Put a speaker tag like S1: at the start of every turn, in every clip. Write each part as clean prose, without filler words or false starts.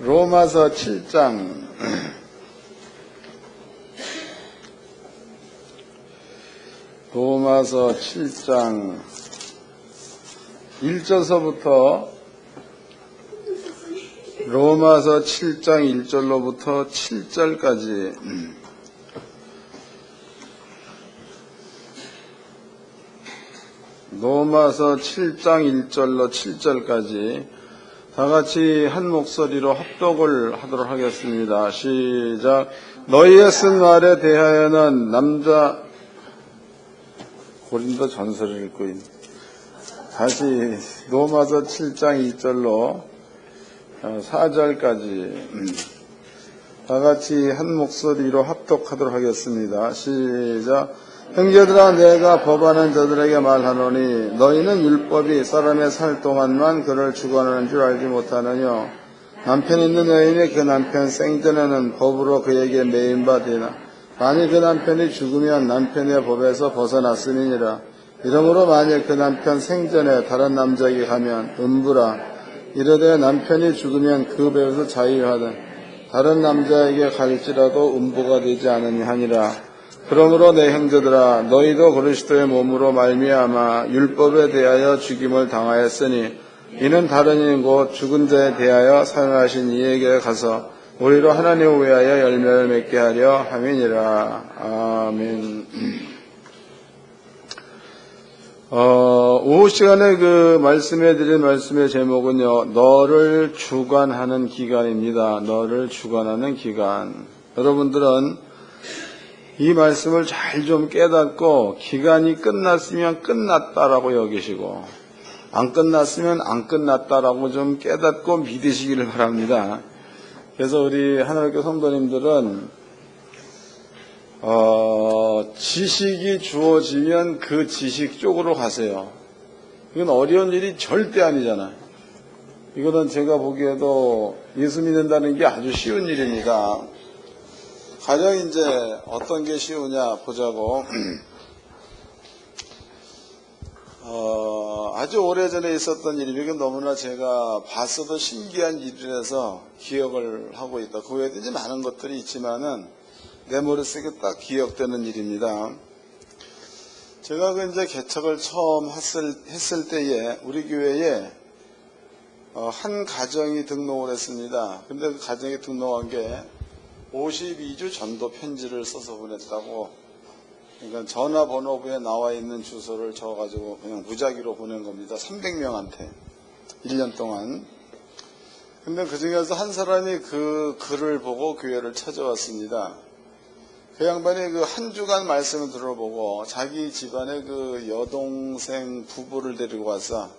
S1: 로마서 7장 로마서 7장 1절서부터 로마서 7장 1절로부터 7절까지 로마서 7장 1절로 7절까지 다같이 한 목소리로 합독을 하도록 하겠습니다. 시작. 너희의 쓴 말에 대하여는 남자 고린도 전서를 읽고 있는 다시 로마서 7장 2절로 4절까지 다같이 한 목소리로 합독하도록 하겠습니다. 시작. 형제들아, 내가 법하는 저들에게 말하노니 너희는 율법이 사람의 살 동안만 그를 주관하는 줄 알지 못하느냐. 남편 있는 여인이 그 남편 생전에는 법으로 그에게 매인 바 되나 만일 그 남편이 죽으면 남편의 법에서 벗어났음이니라. 이러므로 만일 그 남편 생전에 다른 남자에게 가면 음부라. 이르되 남편이 죽으면 그 법에서 자유하든 다른 남자에게 갈지라도 음부가 되지 않으니 하니라. 그러므로 내 형제들아, 너희도 그리스도의 몸으로 말미암아 율법에 대하여 죽임을 당하였으니 이는 다른 이인 곧 죽은 자에 대하여 사용하신 이에게 가서 우리로 하나님을 위하여 열매를 맺게 하려 함이니라. 아멘. 오후 시간에 말씀해 드린 말씀의 제목은요, 너를 주관하는 기간입니다. 너를 주관하는 기간. 여러분들은 이 말씀을 잘 좀 깨닫고 기간이 끝났으면 끝났다라고 여기시고 안 끝났으면 안 끝났다라고 좀 깨닫고 믿으시기를 바랍니다. 그래서 우리 하나님교 성도님들은 지식이 주어지면 그 지식 쪽으로 가세요. 이건 어려운 일이 절대 아니잖아요. 이거는 제가 보기에도 예수 믿는다는 게 아주 쉬운 일입니다. 가령 이제 어떤 게 쉬우냐 보자고. 아주 오래전에 있었던 일이면 이건 너무나 제가 봤어도 신기한 일이라서 기억을 하고 있다. 그 외에도 이제 많은 것들이 있지만은 내 머릿속에 딱 기억되는 일입니다. 제가 이제 개척을 처음 했을 때에 우리 교회에 한 가정이 등록을 했습니다. 근데 그 가정에 등록한 게 52주 전도 편지를 써서 보냈다고. 그러니까 전화번호부에 나와 있는 주소를 적어가지고 그냥 무작위로 보낸 겁니다. 300명한테 1년 동안. 근데 그 중에서 한 사람이 그 글을 보고 교회를 찾아왔습니다. 그 양반이 그 한 주간 말씀을 들어보고 자기 집안에 그 여동생 부부를 데리고 와서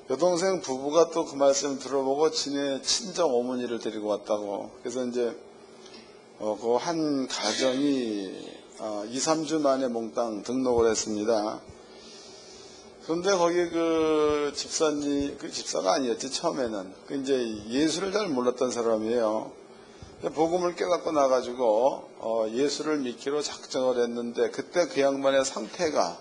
S1: 여동생 부부가 또 그 말씀을 들어보고 지네 친정 어머니를 데리고 왔다고. 그래서 이제 그 한 가정이 2, 3주 만에 몽땅 등록을 했습니다. 그런데 거기 그 집사님, 그 집사가 아니었지, 처음에는. 그 이제 예수를 잘 몰랐던 사람이에요. 복음을 깨닫고 나가지고, 예수를 믿기로 작정을 했는데, 그때 그 양반의 상태가,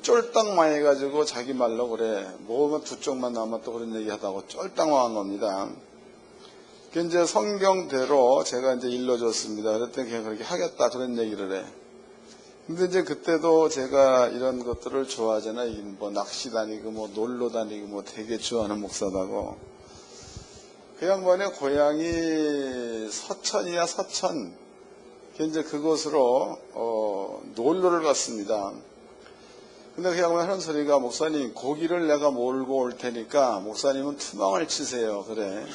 S1: 쫄딱 망해가지고 자기 말로 그래. 뭐만 두 쪽만 남아 또 그런 얘기 하다고 쫄딱 망한 겁니다. 그 이제 성경대로 제가 이제 일러줬습니다. 그랬더니 그냥 그렇게 하겠다 그런 얘기를 해. 근데 이제 그때도 제가 이런 것들을 좋아하잖아요. 뭐 낚시 다니고 뭐 놀러 다니고 뭐 되게 좋아하는 목사다고. 그 양반의 고향이 서천이야 서천. 이제 그곳으로 놀러를 갔습니다. 근데 그 양반이 하는 소리가 목사님 고기를 내가 몰고 올 테니까 목사님은 투망을 치세요. 그래.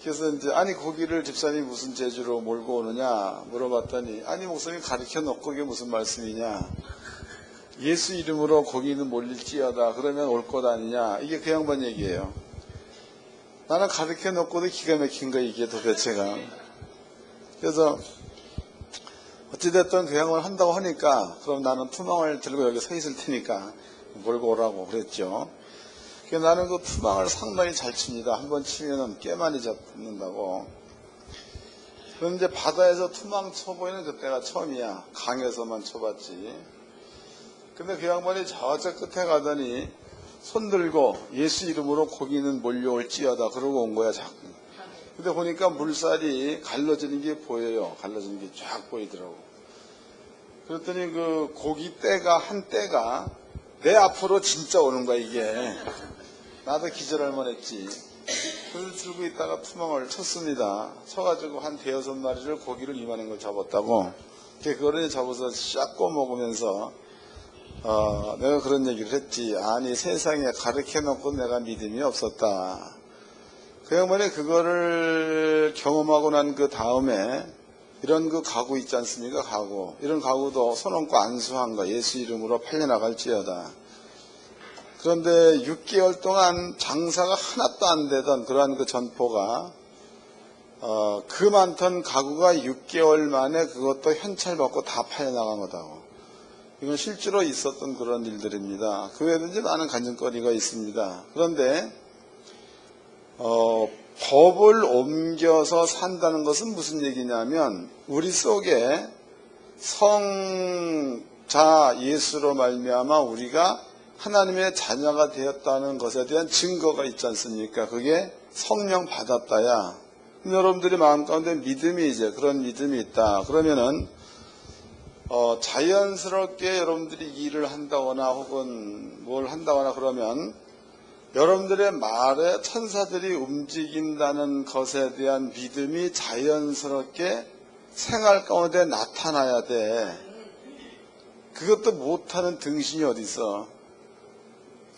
S1: 그래서 이제 아니 고기를 집사님이 무슨 재주로 몰고 오느냐 물어봤더니 아니 목사님 가르쳐 놓고 이게 무슨 말씀이냐. 예수 이름으로 고기는 몰릴지어다. 그러면 올 것 아니냐. 이게 그 양반 얘기예요. 나는 가르쳐 놓고도 기가 막힌 거야 이게 도대체가. 그래서 어찌됐든 그 양반을 한다고 하니까 그럼 나는 투망을 들고 여기 서 있을 테니까 몰고 오라고 그랬죠. 나는 그 투망을 상당히 잘 칩니다. 한번 치면은 꽤 많이 잡는다고. 그런데 바다에서 투망 쳐보이는 그때가 처음이야. 강에서만 쳐봤지. 근데 그 양반이 저쪽 끝에 가더니 손들고 예수 이름으로 고기는 몰려올지어다 그러고 온 거야 자꾸. 근데 보니까 물살이 갈라지는 게 보여요. 갈라지는 게 쫙 보이더라고. 그랬더니 그 고기 떼가 한 떼가 내 앞으로 진짜 오는 거야 이게. 나도 기절할 만했지. 그래서 들고 있다가 투망을 쳤습니다. 쳐가지고 한 5-6마리를 고기를 이만한 걸 잡았다고. 그거를 잡아서 샥 꺼먹으면서 내가 그런 얘기를 했지. 아니 세상에 가르쳐놓고 내가 믿음이 없었다. 그 양반이 그거를 경험하고 난 그 다음에 이런 그 가구 있지 않습니까? 가구. 이런 가구도 손 얹고 안수한 거. 예수 이름으로 팔려나갈지어다. 그런데 6개월 동안 장사가 하나도 안 되던 그러한 그 전포가 그 많던 가구가 6개월 만에 그것도 현찰받고 다 팔려나간 거다고. 이건 실제로 있었던 그런 일들입니다. 그 외에도 이제 많은 간증거리가 있습니다. 그런데 법을 옮겨서 산다는 것은 무슨 얘기냐면 우리 속에 성자 예수로 말미암아 우리가 하나님의 자녀가 되었다는 것에 대한 증거가 있지 않습니까? 그게 성령 받았다야. 여러분들이 마음 가운데 믿음이 이제 그런 믿음이 있다. 그러면은 자연스럽게 여러분들이 일을 한다거나 혹은 뭘 한다거나 그러면 여러분들의 말에 천사들이 움직인다는 것에 대한 믿음이 자연스럽게 생활 가운데 나타나야 돼. 그것도 못하는 등신이 어디 있어?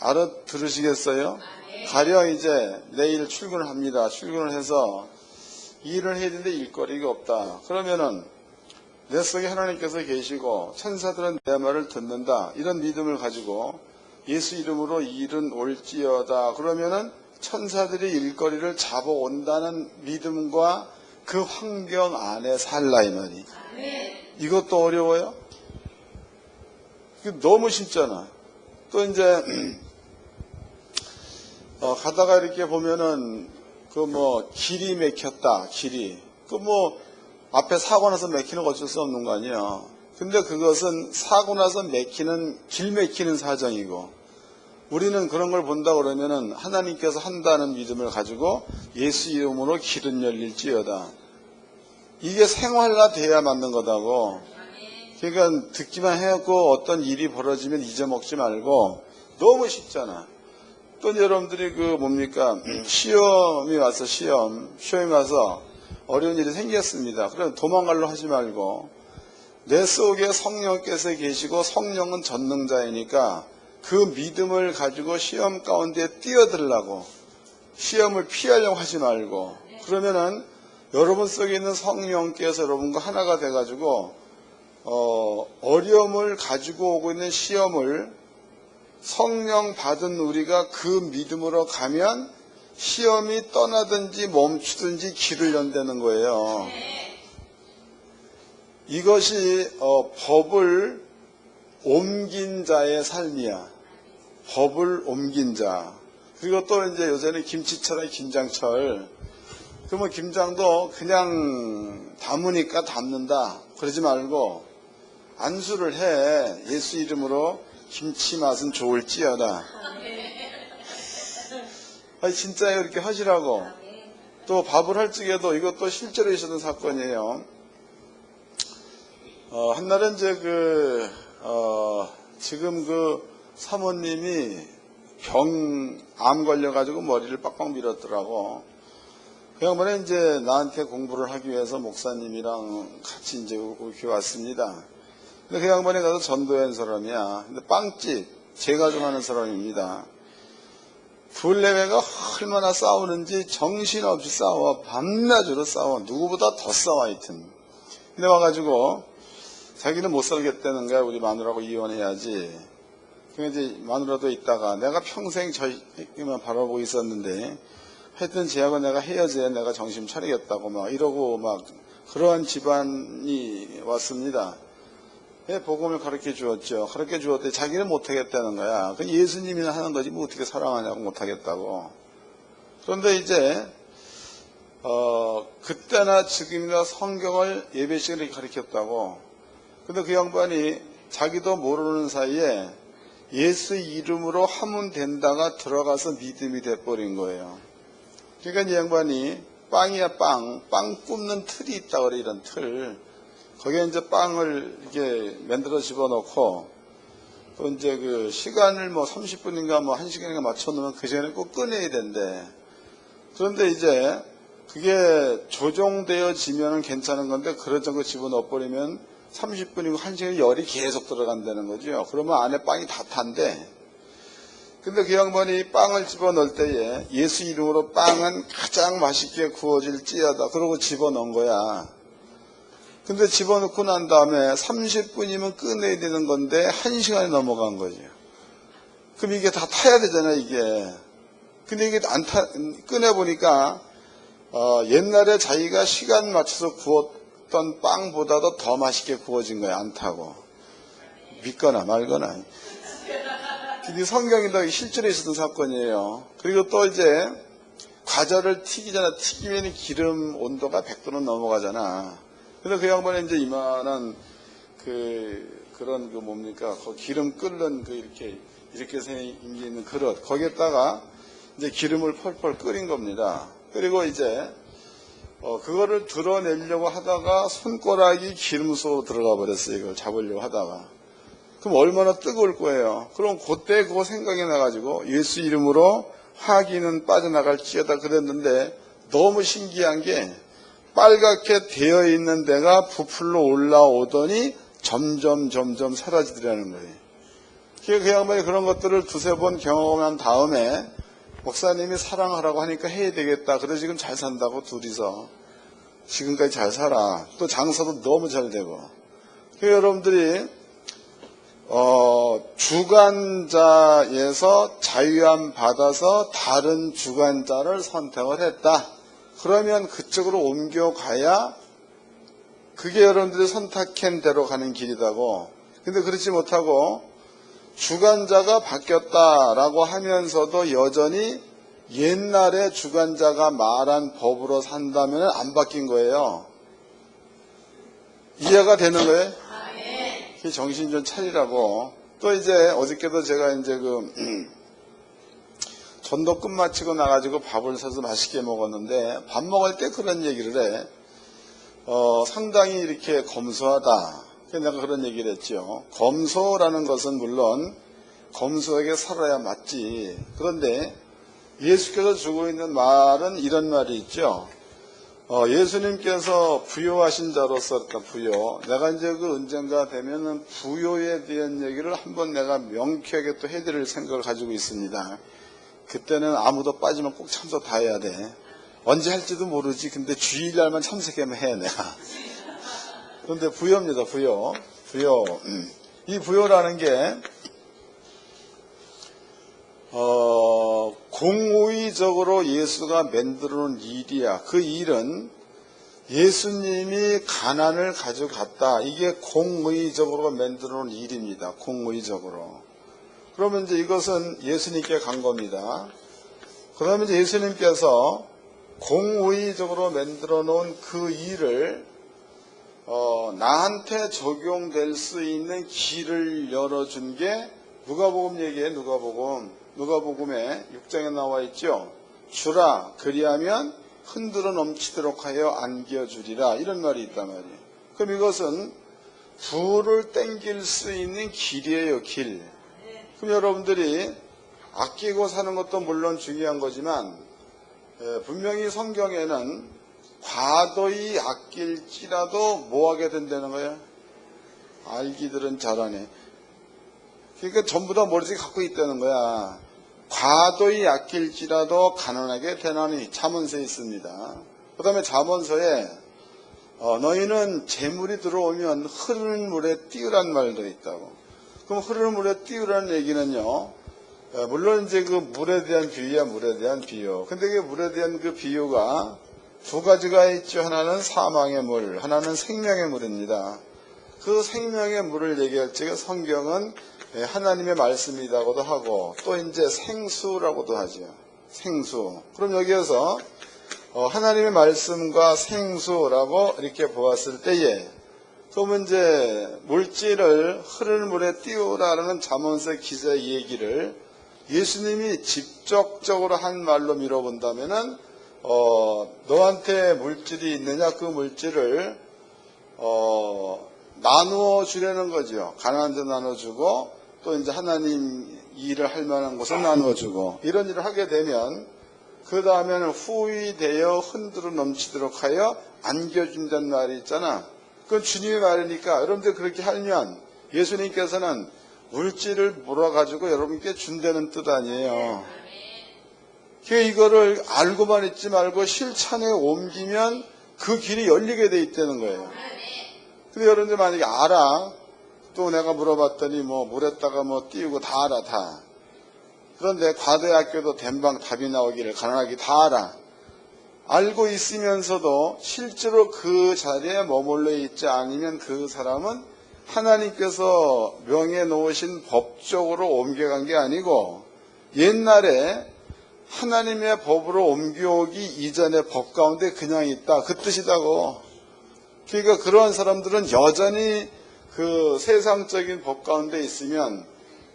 S1: 알아들으시겠어요? 가령 이제 내일 출근을 합니다. 출근을 해서 일을 해야 되는데 일거리가 없다. 그러면은 내 속에 하나님께서 계시고 천사들은 내 말을 듣는다. 이런 믿음을 가지고 예수 이름으로 일은 올지어다. 그러면은 천사들이 일거리를 잡아온다는 믿음과 그 환경 안에 살라 이 말이. 이것도 어려워요? 너무 쉽잖아. 또 이제 가다가 이렇게 보면은 길이 막혔다. 길이. 앞에 사고 나서 막히는 거 어쩔 수 없는 거 아니야. 근데 그것은 사고 나서 길 막히는 사정이고, 우리는 그런 걸 본다 그러면은 하나님께서 한다는 믿음을 가지고 예수 이름으로 길은 열릴지어다. 이게 생활화 돼야 맞는 거다고. 그러니까 듣기만 해갖고 어떤 일이 벌어지면 잊어먹지 말고, 너무 쉽잖아. 또 여러분들이 시험이 와서 시험이 와서 어려운 일이 생겼습니다. 그럼 도망갈로 하지 말고 내 속에 성령께서 계시고 성령은 전능자이니까 그 믿음을 가지고 시험 가운데 뛰어들라고, 시험을 피하려고 하지 말고, 그러면은 여러분 속에 있는 성령께서 여러분과 하나가 돼가지고 어려움을 가지고 오고 있는 시험을 성령 받은 우리가 그 믿음으로 가면 시험이 떠나든지 멈추든지 길을 연다는 거예요. 이것이 법을 옮긴 자의 삶이야. 법을 옮긴 자. 그리고 또 이제 요새는 김치철의 김장철. 그러면 김장도 그냥 담으니까 담는다. 그러지 말고 안수를 해. 예수 이름으로 김치 맛은 좋을지어다. 아니 진짜요. 이렇게 하시라고. 또 밥을 할 적에도 이것도 실제로 있었던 사건이에요. 한날은 이제 지금 사모님이 암 걸려가지고 머리를 빡빡 밀었더라고. 그 양반에 이제 나한테 공부를 하기 위해서 목사님이랑 같이 이제 이렇게 왔습니다. 근데 그 양반에 가서 전도한 사람이야. 근데 빵집, 제가 좀 하는 사람입니다. 둘레배가 얼마나 싸우는지 정신없이 싸워. 밤낮으로 싸워. 누구보다 더 싸워 하여튼. 근데 와가지고 자기는 못 살겠다는 거야. 우리 마누라하고 이혼해야지. 그래서 이제 마누라도 있다가 내가 평생 저희만 바라보고 있었는데 하여튼 쟤하고 내가 헤어져야 내가 정신 차리겠다고 막 이러고 막 그러한 집안이 왔습니다. 복음을 가르쳐 주었죠. 가르쳐 주었더니 자기는 못하겠다는 거야. 그 예수님이나 하는 거지 뭐 어떻게 사랑하냐고 못하겠다고. 그런데 이제 그때나 지금이나 성경을 예배 시간에 가르쳤다고. 근데 그 양반이 자기도 모르는 사이에 예수 이름으로 하면 된다가 들어가서 믿음이 돼버린 거예요. 그러니까 이 양반이 빵이야 빵 굽는 틀이 있다 그래. 이런 틀. 거기에 이제 빵을 이렇게 만들어 집어넣고 또 이제 그 시간을 뭐 30분인가 뭐 1시간인가 맞춰놓으면 그 시간에 꼭 꺼내야 된대. 그런데 이제 그게 조종되어지면 괜찮은 건데 그런 거 집어넣어버리면 30분이고 1시간에 열이 계속 들어간다는 거죠. 그러면 안에 빵이 다 탄대. 근데 그 양반이 빵을 집어넣을 때에 예수 이름으로 빵은 가장 맛있게 구워질지어다. 그러고 집어넣은 거야. 근데 집어넣고 난 다음에 30분이면 꺼내야 되는 건데 1시간이 넘어간 거죠. 그럼 이게 다 타야 되잖아요, 이게. 근데 이게 꺼내보니까, 옛날에 자기가 시간 맞춰서 구웠던 빵보다도 더 맛있게 구워진 거야, 안 타고. 믿거나 말거나. 근데 성경에도 실제로 있었던 사건이에요. 그리고 또 이제, 과자를 튀기잖아. 튀기면 기름 온도가 100도는 넘어가잖아. 그래서 그 양반이 이제 이만한 그런 뭡니까? 그 기름 끓는 이렇게 생긴 그릇. 거기에다가 이제 기름을 펄펄 끓인 겁니다. 그리고 이제, 그거를 드러내려고 하다가 손가락이 기름 속으로 들어가 버렸어요. 이걸 잡으려고 하다가. 그럼 얼마나 뜨거울 거예요. 그럼 그때 그거 생각이 나가지고 예수 이름으로 화기는 빠져나갈지어다 그랬는데 너무 신기한 게 빨갛게 되어 있는 데가 부풀러 올라오더니 점점 사라지더라는 거예요. 그 양반이 그런 것들을 두세 번 경험한 다음에 목사님이 사랑하라고 하니까 해야 되겠다. 그래서 지금 잘 산다고 둘이서 지금까지 잘 살아. 또 장사도 너무 잘 되고. 여러분들이 주관자에서 자유함 받아서 다른 주관자를 선택을 했다. 그러면 그쪽으로 옮겨가야 그게 여러분들이 선택한 대로 가는 길이다고. 근데 그렇지 못하고 주관자가 바뀌었다라고 하면서도 여전히 옛날에 주관자가 말한 법으로 산다면 안 바뀐 거예요. 이해가 되는 거예요? 정신 좀 차리라고. 또 이제 어저께도 제가 이제 전도 끝마치고 나가지고 밥을 사서 맛있게 먹었는데 밥 먹을 때 그런 얘기를 해. 상당히 이렇게 검소하다. 내가 그런 얘기를 했죠. 검소라는 것은 물론 검소하게 살아야 맞지. 그런데 예수께서 주고 있는 말은 이런 말이 있죠. 예수님께서 부요하신 자로서, 그러니까 부요. 내가 이제 언젠가 되면은 부요에 대한 얘기를 한번 내가 명쾌하게 또 해드릴 생각을 가지고 있습니다. 그때는 아무도 빠지면 꼭 참석 다 해야 돼. 언제 할지도 모르지. 근데 주일날만 참석하면 해, 내가. 그런데 부요입니다, 부요. 부요. 이 부요라는 게, 공의적으로 예수가 만들어 놓은 일이야. 그 일은 예수님이 가난을 가져갔다. 이게 공의적으로 만들어 놓은 일입니다. 공의적으로. 그러면 이제 이것은 예수님께 간 겁니다. 그러면 이제 예수님께서 공의적으로 만들어 놓은 그 일을 나한테 적용될 수 있는 길을 열어준 게 누가복음 얘기에 누가복음에 6장에 나와 있죠. 주라 그리하면 흔들어 넘치도록 하여 안겨주리라 이런 말이 있단 말이에요. 그럼 이것은 부를 땡길 수 있는 길이에요. 길. 그럼 여러분들이 아끼고 사는 것도 물론 중요한 거지만 분명히 성경에는 과도히 아낄지라도 뭐하게 된다는 거예요? 알기들은 잘하네. 그러니까 전부 다 머릿속에 갖고 있다는 거야. 과도히 아낄지라도 가난하게 되나니 잠언서에 있습니다. 그 다음에 잠언서에 너희는 재물이 들어오면 흐르는 물에 띄우란 말도 있다고. 그럼 흐르는 물에 띄우라는 얘기는요. 물론 이제 그 물에 대한 비유야, 물에 대한 비유. 근데 그 물에 대한 그 비유가 두 가지가 있죠. 하나는 사망의 물, 하나는 생명의 물입니다. 그 생명의 물을 얘기할 적에 성경은 하나님의 말씀이라고도 하고 또 이제 생수라고도 하죠. 생수. 그럼 여기에서 하나님의 말씀과 생수라고 이렇게 보았을 때에 그러면 이제 물질을 흐르는 물에 띄우라는 잠언서 기자의 얘기를 예수님이 직접적으로 한 말로 밀어본다면은 너한테 물질이 있느냐, 그 물질을 나누어 주려는 거죠. 가난한 데 나눠주고 또 이제 하나님 일을 할 만한 곳을 나누어주고 이런 일을 하게 되면 그 다음에는 후히되어 흔들어 넘치도록 하여 안겨준다는 말이 있잖아. 그건 주님의 말이니까 여러분들 그렇게 하면 예수님께서는 물질을 몰아가지고 여러분께 준다는 뜻 아니에요. 이거를 알고만 있지 말고 실천에 옮기면 그 길이 열리게 돼 있다는 거예요. 근데 여러분들 만약에 알아, 또 내가 물어봤더니 물에다가 띄우고 다 알아, 다. 그런데 과대학교도 된방 답이 나오기를 가난하기 다 알아. 알고 있으면서도 실제로 그 자리에 머물러 있지 않으면 그 사람은 하나님께서 명해 놓으신 법적으로 옮겨간 게 아니고 옛날에 하나님의 법으로 옮겨오기 이전의 법 가운데 그냥 있다, 그 뜻이다고. 그러니까 그러한 사람들은 여전히 그 세상적인 법 가운데 있으면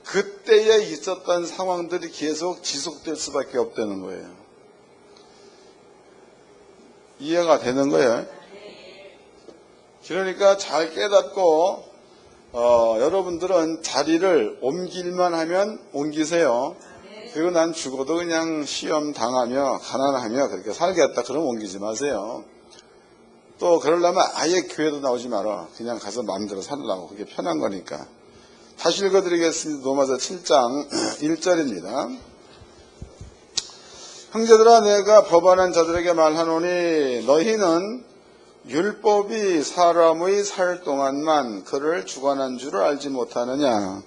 S1: 그때에 있었던 상황들이 계속 지속될 수밖에 없다는 거예요. 이해가 되는 거예요. 그러니까 잘 깨닫고 여러분들은 자리를 옮길만 하면 옮기세요. 그리고 난 죽어도 그냥 시험 당하며 가난하며 그렇게 살겠다 그럼 옮기지 마세요. 또 그러려면 아예 교회도 나오지 마라. 그냥 가서 마음대로 살라고. 그게 편한 거니까. 다시 읽어드리겠습니다. 로마서 7장 1절입니다. 형제들아, 내가 법안한 자들에게 말하노니 너희는 율법이 사람의 살 동안만 그를 주관한 줄을 알지 못하느냐.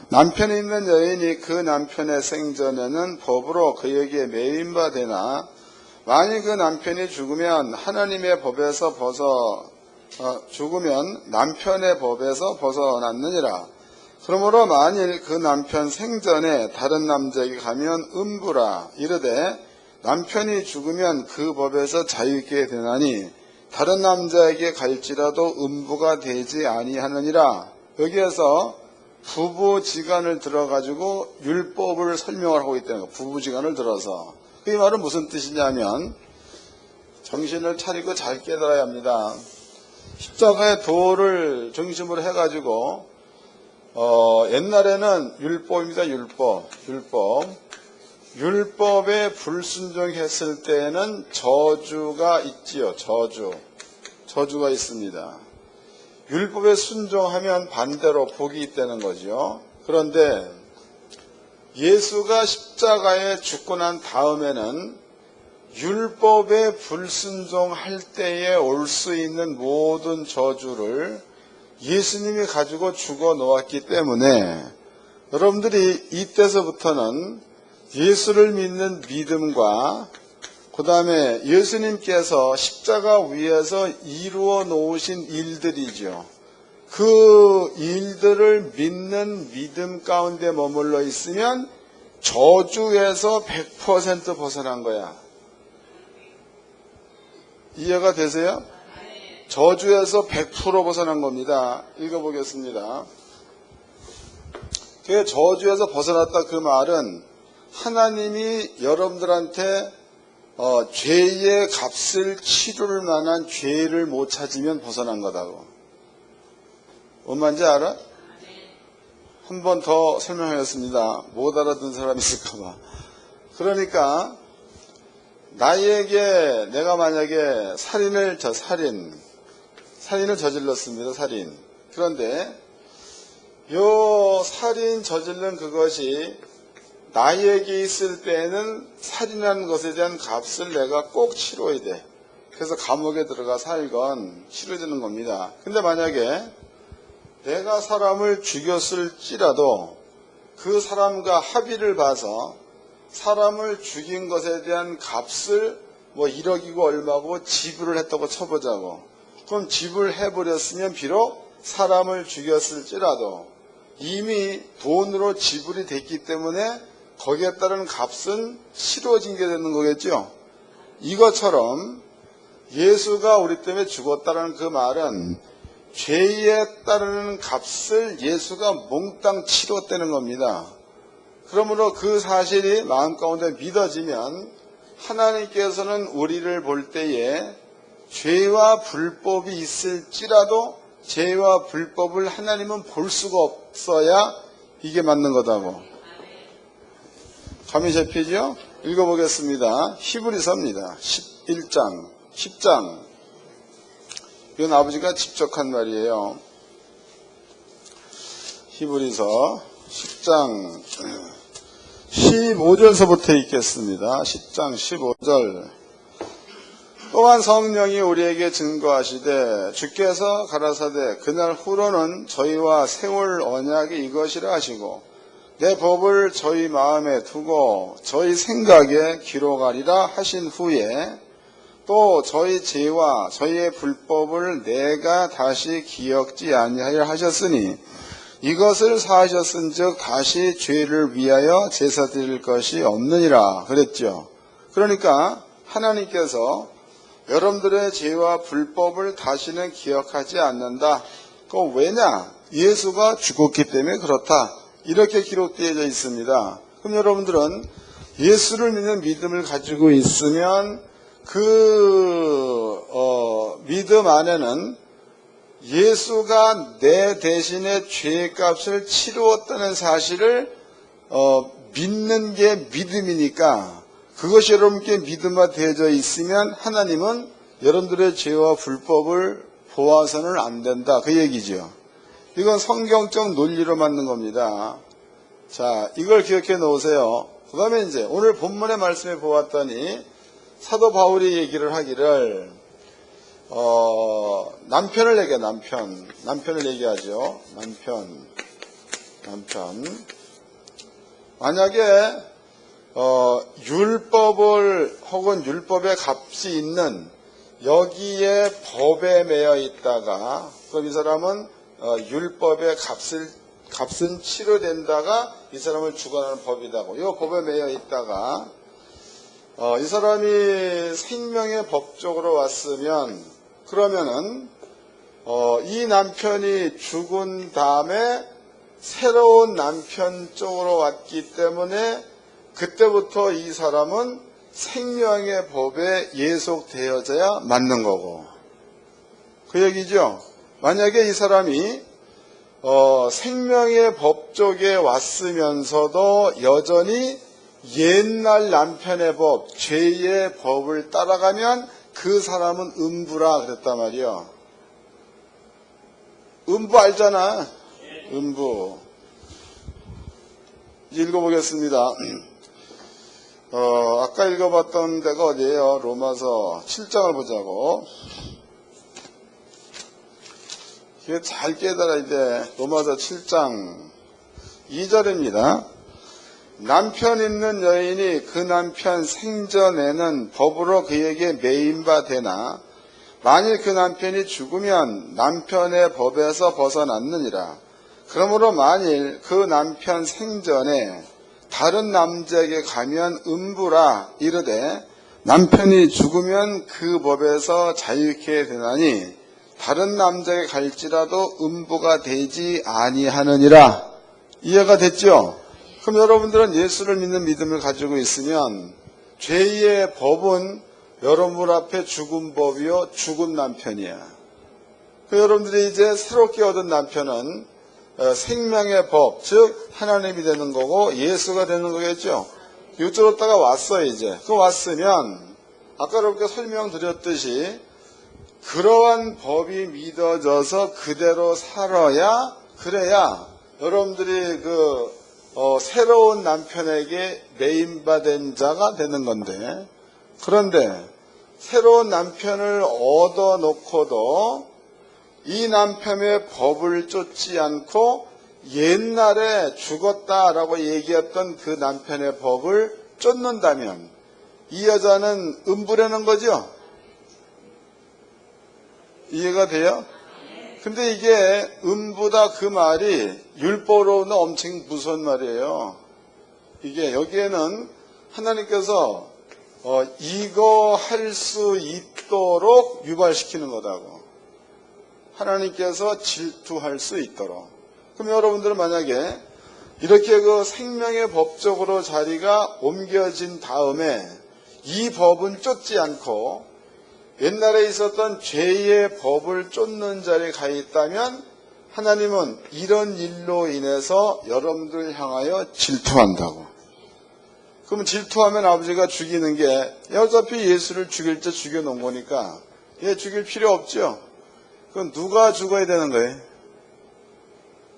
S1: 남편이 있는 여인이 그 남편의 생전에는 법으로 그에게 매인 바 되나 만일 그 남편이 죽으면 남편의 법에서 벗어났느니라. 그러므로 만일 그 남편 생전에 다른 남자에게 가면 음부라. 이르되 남편이 죽으면 그 법에서 자유케 되나니 다른 남자에게 갈지라도 음부가 되지 아니하느니라. 여기에서 부부지간을 들어가지고 율법을 설명을 하고 있다는 거예요. 부부지간을 들어서. 이 말은 무슨 뜻이냐면 정신을 차리고 잘 깨달아야 합니다. 십자가의 도를 중심으로 해가지고 옛날에는 율법입니다. 율법에 불순종했을 때에는 저주가 있지요. 저주가 있습니다. 율법에 순종하면 반대로 복이 있다는 거죠. 그런데 예수가 십자가에 죽고 난 다음에는 율법에 불순종할 때에 올 수 있는 모든 저주를 예수님이 가지고 죽어 놓았기 때문에 여러분들이 이때서부터는 예수를 믿는 믿음과 그 다음에 예수님께서 십자가 위에서 이루어 놓으신 일들이죠. 그 일들을 믿는 믿음 가운데 머물러 있으면 저주에서 100% 벗어난 거야. 이해가 되세요? 저주에서 100% 벗어난 겁니다. 읽어보겠습니다. 그 저주에서 벗어났다 그 말은 하나님이 여러분들한테 죄의 값을 치를 만한 죄를 못 찾으면 벗어난 거다고. 뭔 말인지 알아? 한 번 더 설명하겠습니다. 못 알아듣는 사람이 있을까봐. 그러니까 나에게 내가 만약에 살인을 저질렀습니다. 살인. 그런데 요 살인 저질른 그것이 나에게 있을 때에는 살인한 것에 대한 값을 내가 꼭 치러야 돼. 그래서 감옥에 들어가 살건 치러지는 겁니다. 근데 만약에 내가 사람을 죽였을지라도 그 사람과 합의를 봐서 사람을 죽인 것에 대한 값을 1억이고 얼마고 지불을 했다고 쳐보자고. 그럼 지불해버렸으면 비록 사람을 죽였을지라도 이미 돈으로 지불이 됐기 때문에 거기에 따른 값은 치러진 게 되는 거겠죠. 이것처럼 예수가 우리 때문에 죽었다는 그 말은 죄에 따르는 값을 예수가 몽땅 치렀다는 겁니다. 그러므로 그 사실이 마음 가운데 믿어지면 하나님께서는 우리를 볼 때에 죄와 불법이 있을지라도 죄와 불법을 하나님은 볼 수가 없어야 이게 맞는 거다고. 감이 잡히죠? 읽어보겠습니다. 히브리서입니다. 10장. 이건 아버지가 직접 한 말이에요. 히브리서 10장 15절서부터 읽겠습니다. 10장 15절. 또한 성령이 우리에게 증거하시되 주께서 가라사대 그날 후로는 저희와 세울 언약이 이것이라 하시고 내 법을 저희 마음에 두고 저희 생각에 기록하리라 하신 후에 또 저희 죄와 저희의 불법을 내가 다시 기억지 아니하리라 하셨으니 이것을 사하셨은즉 다시 죄를 위하여 제사 드릴 것이 없느니라 그랬죠. 그러니까 하나님께서 여러분들의 죄와 불법을 다시는 기억하지 않는다. 그 왜냐? 예수가 죽었기 때문에 그렇다. 이렇게 기록되어 있습니다. 그럼 여러분들은 예수를 믿는 믿음을 가지고 있으면 그 믿음 안에는 예수가 내 대신에 죄값을 치루었다는 사실을 믿는 게 믿음이니까 그것이 여러분께 믿음화 되어져 있으면 하나님은 여러분들의 죄와 불법을 보아서는 안 된다. 그 얘기죠. 이건 성경적 논리로 맞는 겁니다. 자, 이걸 기억해 놓으세요. 그 다음에 이제 오늘 본문의 말씀에 보았더니 사도 바울이 얘기를 하기를 남편을 얘기해. 남편을 얘기하죠. 남편. 만약에 율법을 혹은 율법의 값이 있는 여기에 법에 매여 있다가 그럼 이 사람은 율법의 값은 치료된다가 이 사람을 주관하는 법이다고. 이 법에 매여 있다가 이 사람이 생명의 법 쪽으로 왔으면 그러면은 이 남편이 죽은 다음에 새로운 남편 쪽으로 왔기 때문에 그때부터 이 사람은 생명의 법에 예속되어져야 맞는 거고. 그 얘기죠. 만약에 이 사람이 생명의 법 쪽에 왔으면서도 여전히 옛날 남편의 법, 죄의 법을 따라가면 그 사람은 음부라 그랬단 말이요. 음부 알잖아. 음부. 읽어보겠습니다. 아까 읽어봤던 데가 어디예요? 로마서 7장을 보자고. 이게 잘 깨달아야 돼. 로마서 7장 2절입니다. 남편 있는 여인이 그 남편 생전에는 법으로 그에게 매인 바 되나 만일 그 남편이 죽으면 남편의 법에서 벗어났느니라. 그러므로 만일 그 남편 생전에 다른 남자에게 가면 음부라 이르되 남편이 죽으면 그 법에서 자유케 되나니 다른 남자에게 갈지라도 음부가 되지 아니하느니라. 이해가 됐죠? 그럼 여러분들은 예수를 믿는 믿음을 가지고 있으면 죄의 법은 여러분 앞에 죽은 법이요 죽은 남편이야. 여러분들이 이제 새롭게 얻은 남편은 생명의 법, 즉 하나님이 되는 거고 예수가 되는 거겠죠. 이쪽으로다가 왔어요. 이제 그 왔으면 아까 여러분께 설명드렸듯이 그러한 법이 믿어져서 그대로 살아야 그래야 여러분들이 새로운 남편에게 매인받은 자가 되는 건데, 그런데 새로운 남편을 얻어놓고도 이 남편의 법을 쫓지 않고 옛날에 죽었다라고 얘기했던 그 남편의 법을 쫓는다면 이 여자는 음부라는 거죠. 이해가 돼요? 근데 이게 음부다 그 말이 율법으로는 엄청 무서운 말이에요. 이게 여기에는 하나님께서 이거 할 수 있도록 유발시키는 거다고. 하나님께서 질투할 수 있도록. 그럼 여러분들은 만약에 이렇게 그 생명의 법적으로 자리가 옮겨진 다음에 이 법은 쫓지 않고 옛날에 있었던 죄의 법을 쫓는 자리에 가 있다면 하나님은 이런 일로 인해서 여러분들을 향하여 질투한다고. 그러면 질투하면 아버지가 죽이는 게 어차피 예수를 죽일 때 죽여놓은 거니까 얘 죽일 필요 없죠. 그럼 누가 죽어야 되는 거예요?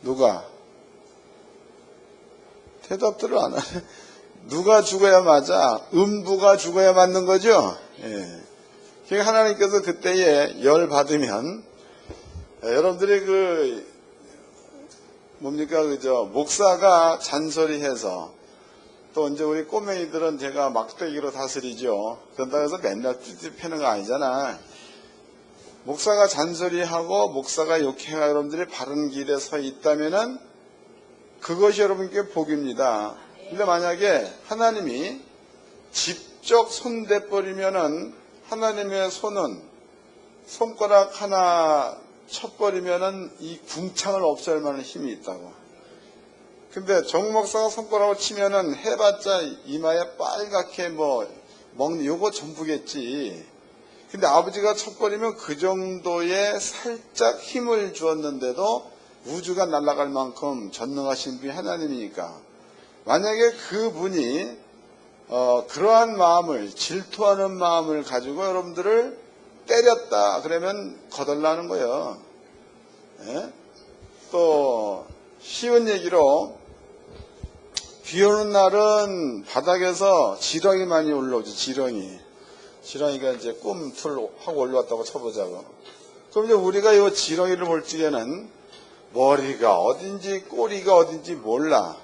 S1: 누가? 대답들을 안 하네. 누가 죽어야 맞아? 음부가 죽어야 맞는 거죠? 예. 그러니까 하나님께서 그때에 열 받으면 여러분들이 목사가 잔소리해서 또 이제 우리 꼬맹이들은 제가 막대기로 다스리죠. 그런다고 해서 맨날 삐삐 패는 거 아니잖아. 목사가 잔소리하고 목사가 욕해가 여러분들이 바른 길에 서 있다면은 그것이 여러분께 복입니다. 근데 만약에 하나님이 직접 손대버리면은 하나님의 손은 손가락 하나 쳐버리면은 이 궁창을 없앨 만한 힘이 있다고. 근데 정 목사가 손가락을 치면은 해봤자 이마에 빨갛게 먹는 요거 전부겠지. 근데 아버지가 쳐버리면 그 정도의 살짝 힘을 주었는데도 우주가 날아갈 만큼 전능하신 분이 하나님이니까 만약에 그분이 그러한 마음을 질투하는 마음을 가지고 여러분들을 때렸다 그러면 거덜나는 거예요. 예? 또 쉬운 얘기로 비 오는 날은 바닥에서 지렁이 많이 올라오죠. 지렁이가 이제 꿈틀 하고 올라왔다고 쳐보자고. 그럼 이제 우리가 이 지렁이를 볼 적에는 머리가 어딘지 꼬리가 어딘지 몰라.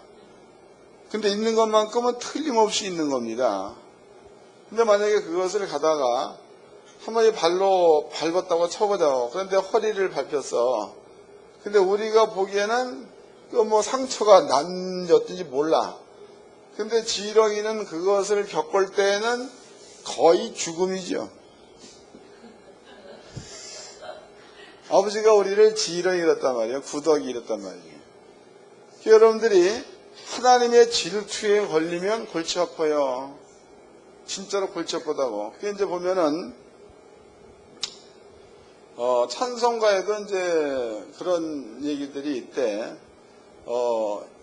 S1: 근데 있는 것만큼은 틀림없이 있는 겁니다. 근데 만약에 그것을 가다가 한 번에 발로 밟았다고 쳐보자고. 그런데 허리를 밟혔어. 근데 우리가 보기에는 상처가 난졌든지 몰라. 근데 지렁이는 그것을 겪을 때에는 거의 죽음이죠. 아버지가 우리를 지렁이랬단 말이에요. 구더기랬단 말이에요. 여러분들이 하나님의 질투에 걸리면 골치 아파요. 진짜로 골치 아프다고. 그게 이제 보면은 찬송가에도 이제 그런 얘기들이 있대.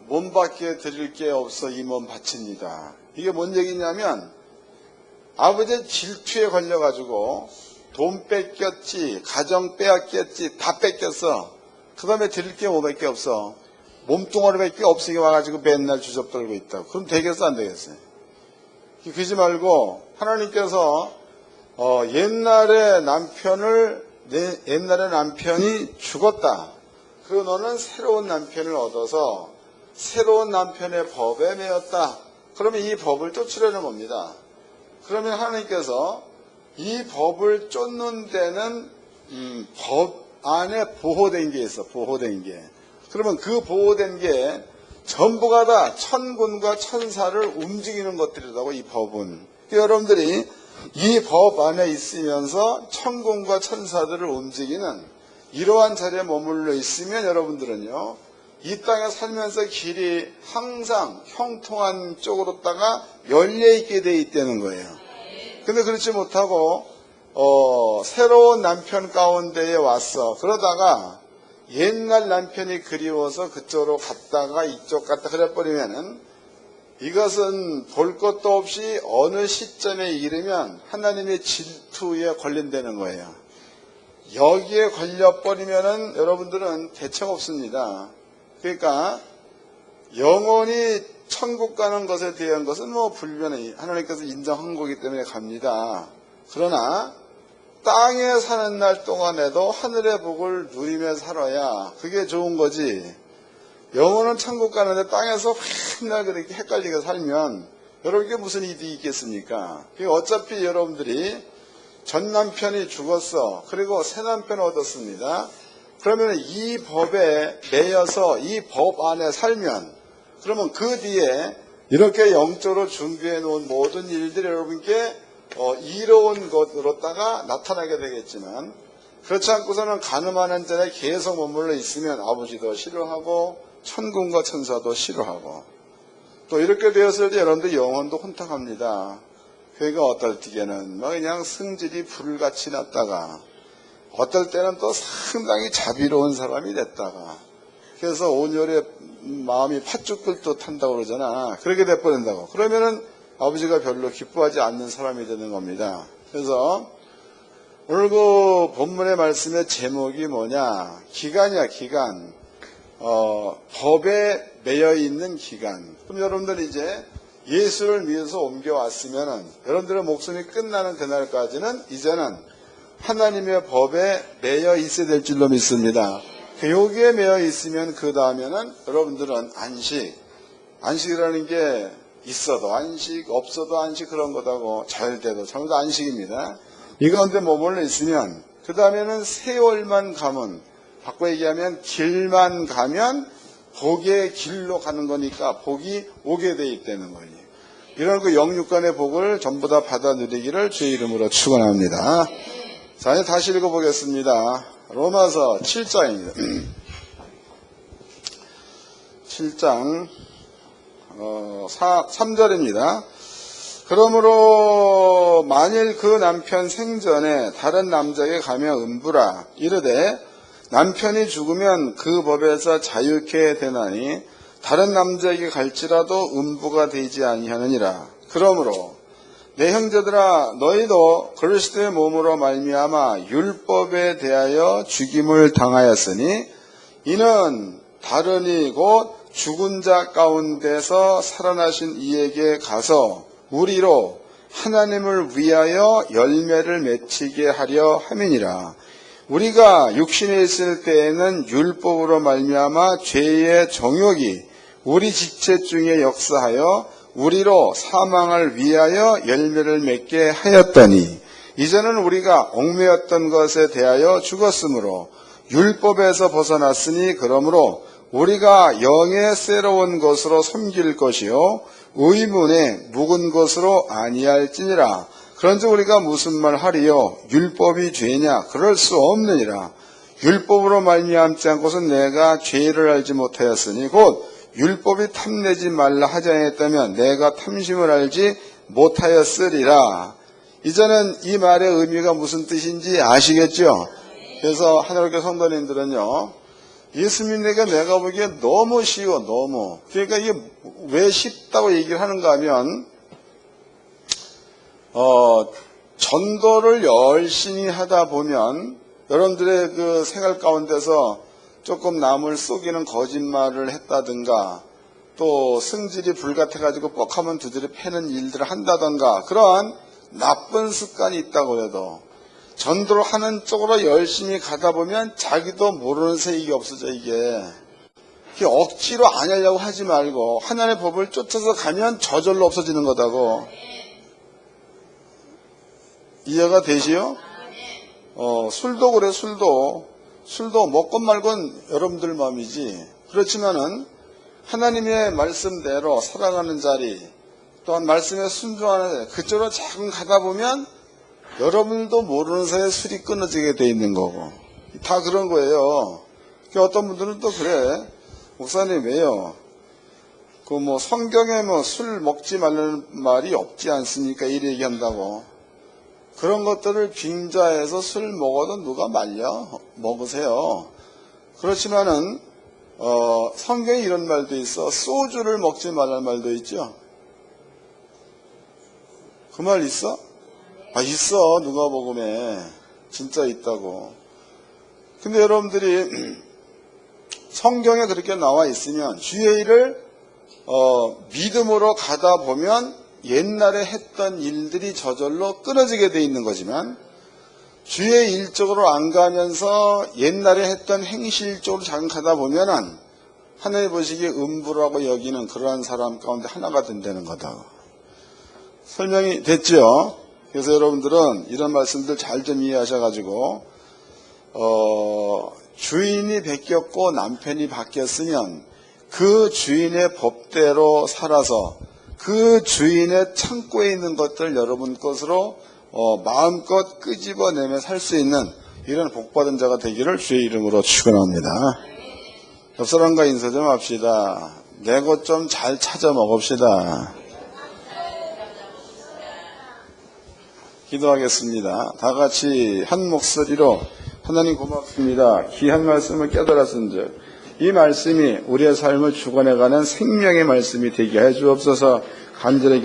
S1: 몸밖에 드릴 게 없어 이 몸 바칩니다. 이게 뭔 얘기냐면 아버지의 질투에 걸려가지고 돈 뺏겼지, 가정 빼앗겼지, 다 뺏겼어. 그 다음에 드릴 게 뭐밖에 없어. 몸뚱아리밖에 없으니 와가지고 맨날 주접떨고 있다고. 그럼 되겠어 안 되겠어요? 그러지 말고 하나님께서 옛날에 남편이 죽었다. 그리고 너는 새로운 남편을 얻어서 새로운 남편의 법에 매였다. 그러면 이 법을 쫓으려는 겁니다. 그러면 하나님께서 이 법을 쫓는 데는 법 안에 보호된 게 있어. 보호된 게. 그러면 그 보호된 게 전부가 다 천군과 천사를 움직이는 것들이라고. 이 법은. 여러분들이 이 법 안에 있으면서 천군과 천사들을 움직이는 이러한 자리에 머물러 있으면 여러분들은요, 이 땅에 살면서 길이 항상 형통한 쪽으로다가 열려있게 돼 있다는 거예요. 근데 그렇지 못하고 새로운 남편 가운데에 왔어. 그러다가 옛날 남편이 그리워서 그쪽으로 갔다가 이쪽 갔다 그래버리면은 이것은 볼 것도 없이 어느 시점에 이르면 하나님의 질투에 걸린다는 거예요. 여기에 걸려버리면은 여러분들은 대책 없습니다. 그러니까 영원히 천국 가는 것에 대한 것은 불변해. 하나님께서 인정한 거기 때문에 갑니다. 그러나 땅에 사는 날 동안에도 하늘의 복을 누리며 살아야 그게 좋은 거지. 영혼은 천국 가는데 땅에서 맨날 그렇게 헷갈리게 살면 여러분께 무슨 이득이 있겠습니까? 어차피 여러분들이 전 남편이 죽었어. 그리고 새 남편을 얻었습니다. 그러면 이 법에 매여서 이 법 안에 살면 그러면 그 뒤에 이렇게 영적으로 준비해 놓은 모든 일들이 여러분께 이로운 것으로다가 나타나게 되겠지만 그렇지 않고서는 가늠하는 자에 계속 머물러 있으면 아버지도 싫어하고 천군과 천사도 싫어하고 또 이렇게 되었을 때 여러분들 영혼도 혼탁합니다. 그러니까 어떨 때는 그냥 승질이 불같이 났다가 어떨 때는 또 상당히 자비로운 사람이 됐다가 그래서 온열에 마음이 팥죽 끓듯 한다고 그러잖아. 그렇게 돼버린다고. 그러면은 아버지가 별로 기뻐하지 않는 사람이 되는 겁니다. 그래서 오늘 그 본문의 말씀의 제목이 뭐냐? 기간이야, 기간. 법에 매여 있는 기간. 그럼 여러분들 이제 예수를 믿어서 옮겨왔으면은 여러분들의 목숨이 끝나는 그날까지는 이제는 하나님의 법에 매여 있어야 될 줄로 믿습니다. 여기에 매여 있으면 그 다음에는 여러분들은 안식이라는 게 있어도 안식, 없어도 안식 그런 거다고 잘 돼도 잘못도 안식입니다. 이 가운데 머물러 있으면 그 다음에는 세월만 가면 바꿔 얘기하면 길만 가면 복의 길로 가는 거니까 복이 오게 돼 있다는 거예요. 이런 그 영육간의 복을 전부 다 받아 누리기를 주의 이름으로 축원합니다. 자, 이제 다시 읽어보겠습니다. 로마서 7장입니다. 7장 3절입니다. 그러므로 만일 그 남편 생전에 다른 남자에게 가며 음부라 이르되 남편이 죽으면 그 법에서 자유케 되나니 다른 남자에게 갈지라도 음부가 되지 아니하느니라. 그러므로 내 형제들아 너희도 그리스도의 몸으로 말미암아 율법에 대하여 죽임을 당하였으니 이는 다른이 곧 죽은 자 가운데서 살아나신 이에게 가서 우리로 하나님을 위하여 열매를 맺히게 하려 함이니라. 우리가 육신에 있을 때에는 율법으로 말미암아 죄의 정욕이 우리 지체 중에 역사하여 우리로 사망을 위하여 열매를 맺게 하였더니 이제는 우리가 얽매였던 것에 대하여 죽었으므로 율법에서 벗어났으니 그러므로 우리가 영의 새로운 것으로 섬길 것이요 의문에 묵은 것으로 아니할지니라. 그런즉 우리가 무슨 말 하리요? 율법이 죄냐? 그럴 수 없느니라. 율법으로 말미암지 않고선 내가 죄를 알지 못하였으니 곧 율법이 탐내지 말라 하지 아니했다면 내가 탐심을 알지 못하였으리라. 이제는 이 말의 의미가 무슨 뜻인지 아시겠죠? 그래서 하나님께 성도님들은요, 예수 믿는 게 내가 보기에 너무 쉬워, 너무. 그러니까 이게 왜 쉽다고 얘기를 하는가 하면, 전도를 열심히 하다 보면, 여러분들의 그 생활 가운데서 조금 남을 속이는 거짓말을 했다든가, 또 승질이 불같아가지고 뻑하면 두드려 패는 일들을 한다든가, 그러한 나쁜 습관이 있다고 해도, 전도를 하는 쪽으로 열심히 가다 보면 자기도 모르는 새 이게 없어져, 이게. 억지로 안 하려고 하지 말고 하나님의 법을 쫓아서 가면 저절로 없어지는 거다고. 이해가 되시요? 술도 그래, 술도 먹건 말건 여러분들 마음이지. 그렇지만은 하나님의 말씀대로 살아가는 자리, 또한 말씀에 순종하는 자리, 그쪽으로 자꾸 가다 보면 여러분도 모르는 사이에 술이 끊어지게 돼 있는 거고. 다 그런 거예요. 어떤 분들은 또 그래. 목사님 왜요? 성경에 술 먹지 말라는 말이 없지 않습니까? 이렇게 얘기한다고. 그런 것들을 빙자해서 술 먹어도 누가 말려? 먹으세요. 그렇지만은, 성경에 이런 말도 있어. 소주를 먹지 말라는 말도 있죠? 그 말 있어? 있어. 누가복음에 진짜 있다고. 근데 여러분들이 성경에 그렇게 나와 있으면 주의 일을 믿음으로 가다 보면 옛날에 했던 일들이 저절로 끊어지게 돼 있는 거지만 주의 일 쪽으로 안 가면서 옛날에 했던 행실 쪽으로 잠깐 가다 보면은 하나님 보시기에 음부라고 여기는 그러한 사람 가운데 하나가 된다는 거다. 설명이 됐죠? 그래서 여러분들은 이런 말씀들 잘 좀 이해하셔가지고 주인이 바뀌었고 남편이 바뀌었으면 그 주인의 법대로 살아서 그 주인의 창고에 있는 것들 여러분 것으로 마음껏 끄집어내며 살 수 있는 이런 복받은 자가 되기를 주의 이름으로 축원합니다. 옆 사람과 인사 좀 합시다. 내 것 좀 잘 찾아 먹읍시다. 기도하겠습니다. 다 같이 한 목소리로 하나님 고맙습니다. 귀한 말씀을 깨달았은즉 이 말씀이 우리의 삶을 주관해가는 생명의 말씀이 되게 해 주옵소서. 간절히 기도